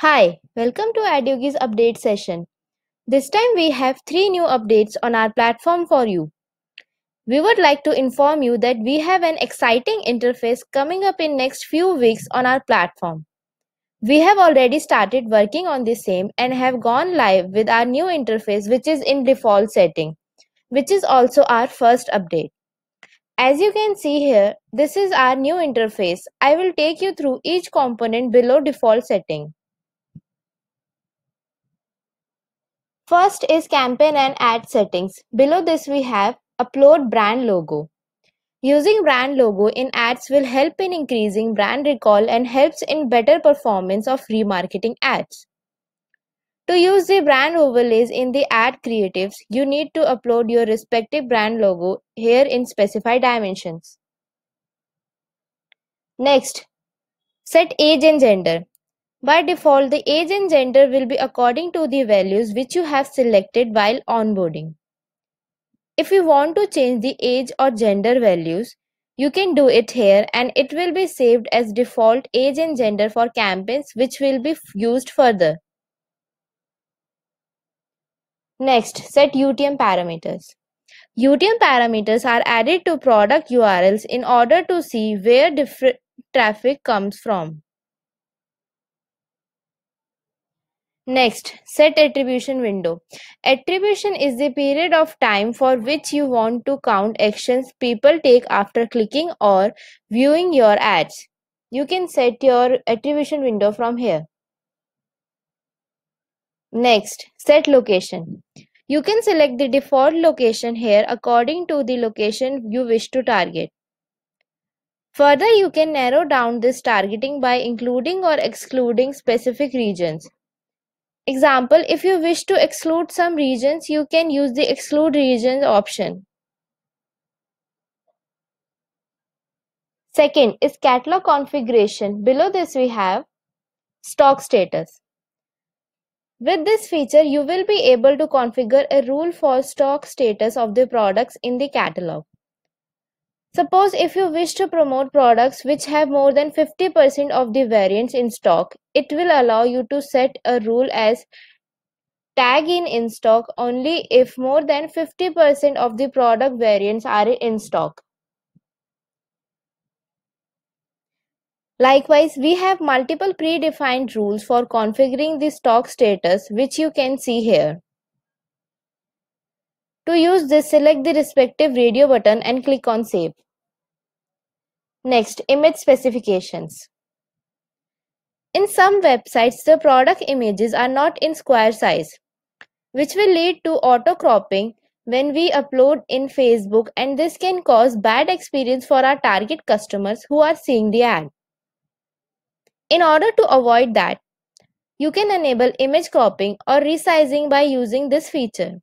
Hi, welcome to Adugi's update session. This time we have 3 new updates on our platform for you. We would like to inform you that we have an exciting interface coming up in next few weeks on our platform. We have already started working on the same and have gone live with our new interface which is in default setting, which is also our first update. As you can see here, this is our new interface. I will take you through each component below default setting. First is campaign and ad settings. Below this we have upload brand logo. Using brand logo in ads will help in increasing brand recall and helps in better performance of remarketing ads. To use the brand overlays in the ad creatives, you need to upload your respective brand logo here in specified dimensions. Next, set age and gender. By default, the age and gender will be according to the values which you have selected while onboarding. If you want to change the age or gender values, you can do it here and it will be saved as default age and gender for campaigns which will be used further. Next, set UTM parameters. UTM parameters are added to product URLs in order to see where different traffic comes from. Next, set attribution window. Attribution is the period of time for which you want to count actions people take after clicking or viewing your ads. You can set your attribution window from here. Next, set location. You can select the default location here according to the location you wish to target. Further, you can narrow down this targeting by including or excluding specific regions. Example, if you wish to exclude some regions, you can use the exclude regions option. Second is catalog configuration. Below this we have stock status. With this feature, you will be able to configure a rule for stock status of the products in the catalog. Suppose if you wish to promote products which have more than 50% of the variants in stock, it will allow you to set a rule as tag in stock only if more than 50% of the product variants are in stock. Likewise, we have multiple predefined rules for configuring the stock status which you can see here. To use this, select the respective radio button and click on Save. Next, image specifications. In some websites, the product images are not in square size, which will lead to auto-cropping when we upload in Facebook, and this can cause bad experience for our target customers who are seeing the ad. In order to avoid that, you can enable image cropping or resizing by using this feature.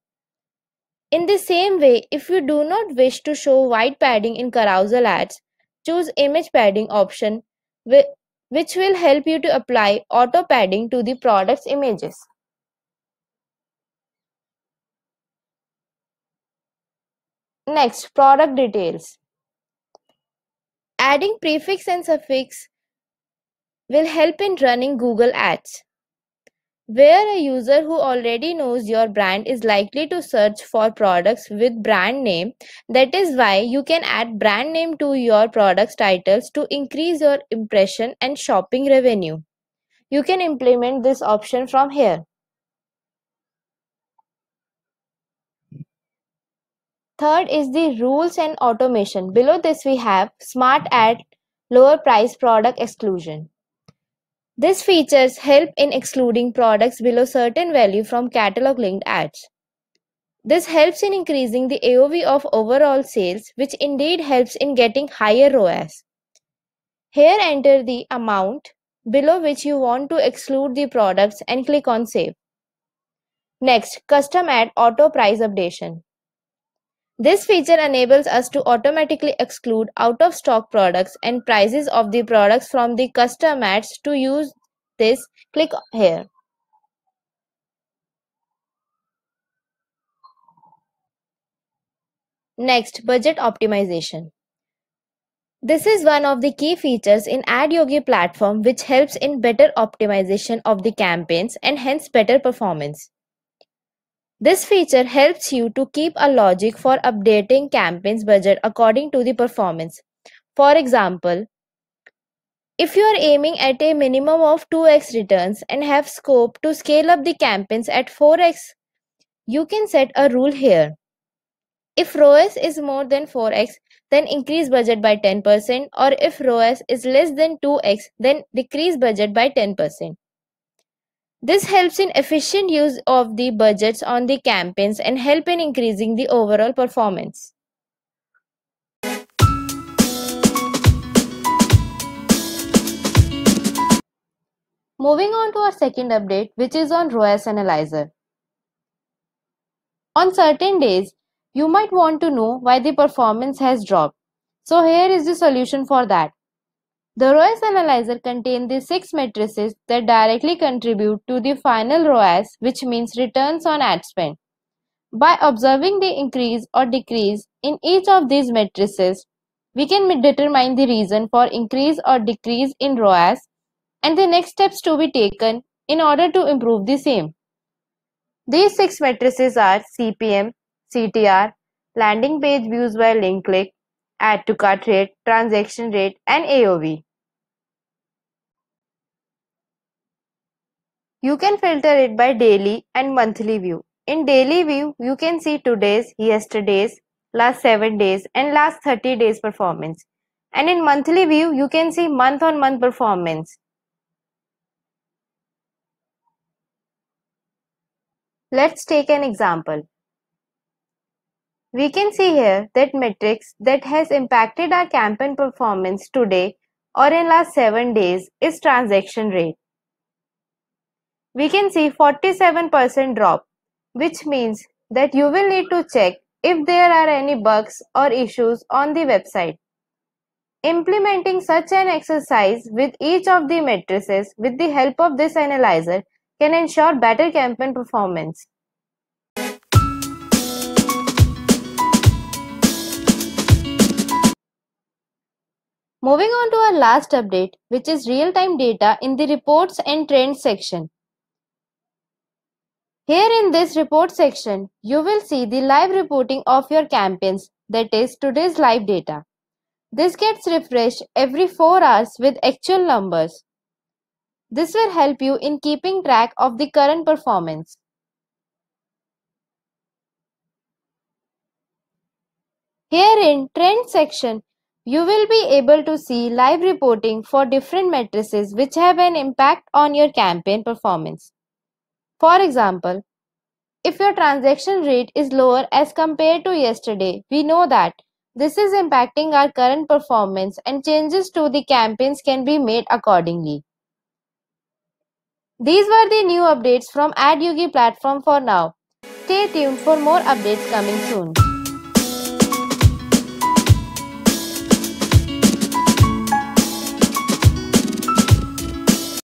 In the same way, if you do not wish to show white padding in carousel ads, choose image padding option which will help you to apply auto padding to the product's images. Next, product details. Adding prefix and suffix will help in running Google Ads, where a user who already knows your brand is likely to search for products with brand name. That is why you can add brand name to your products titles to increase your impression and shopping revenue. You can implement this option from here. Third is the rules and automation. Below this we have smart ad lower price product exclusion. This features help in excluding products below certain value from catalog linked ads. This helps in increasing the AOV of overall sales, which indeed helps in getting higher ROAS. Here enter the amount below which you want to exclude the products and click on Save. Next, custom ad auto price updation. This feature enables us to automatically exclude out of stock products and prices of the products from the custom ads. To use this, click here. Next, budget optimization. This is one of the key features in AdYogi platform which helps in better optimization of the campaigns and hence better performance. This feature helps you to keep a logic for updating campaigns budget according to the performance. For example, if you are aiming at a minimum of 2x returns and have scope to scale up the campaigns at 4x, you can set a rule here. If ROAS is more than 4x, then increase budget by 10%, or if ROAS is less than 2x, then decrease budget by 10%. This helps in efficient use of the budgets on the campaigns and help in increasing the overall performance. Moving on to our second update, which is on ROAS Analyzer. On certain days, you might want to know why the performance has dropped. So here is the solution for that. The ROAS Analyzer contains the 6 matrices that directly contribute to the final ROAS, which means returns on ad spend. By observing the increase or decrease in each of these matrices, we can determine the reason for increase or decrease in ROAS and the next steps to be taken in order to improve the same. These 6 matrices are CPM, CTR, landing page views by link click, add to cart rate, transaction rate, and AOV. You can filter it by daily and monthly view. In daily view, you can see today's, yesterday's, last 7 days, and last 30 days performance. And in monthly view, you can see month on month performance. Let's take an example. We can see here that metrics that has impacted our campaign performance today or in last 7 days is transaction rate. We can see 47% drop, which means that you will need to check if there are any bugs or issues on the website. Implementing such an exercise with each of the matrices with the help of this analyzer can ensure better campaign performance. Moving on to our last update, which is real-time data in the reports and trends section. Here in this report section, you will see the live reporting of your campaigns, that is today's live data. This gets refreshed every 4 hours with actual numbers. This will help you in keeping track of the current performance. Here in Trend section, you will be able to see live reporting for different matrices which have an impact on your campaign performance. For example, if your transaction rate is lower as compared to yesterday, we know that this is impacting our current performance and changes to the campaigns can be made accordingly. These were the new updates from AdYogi platform for now. Stay tuned for more updates coming soon.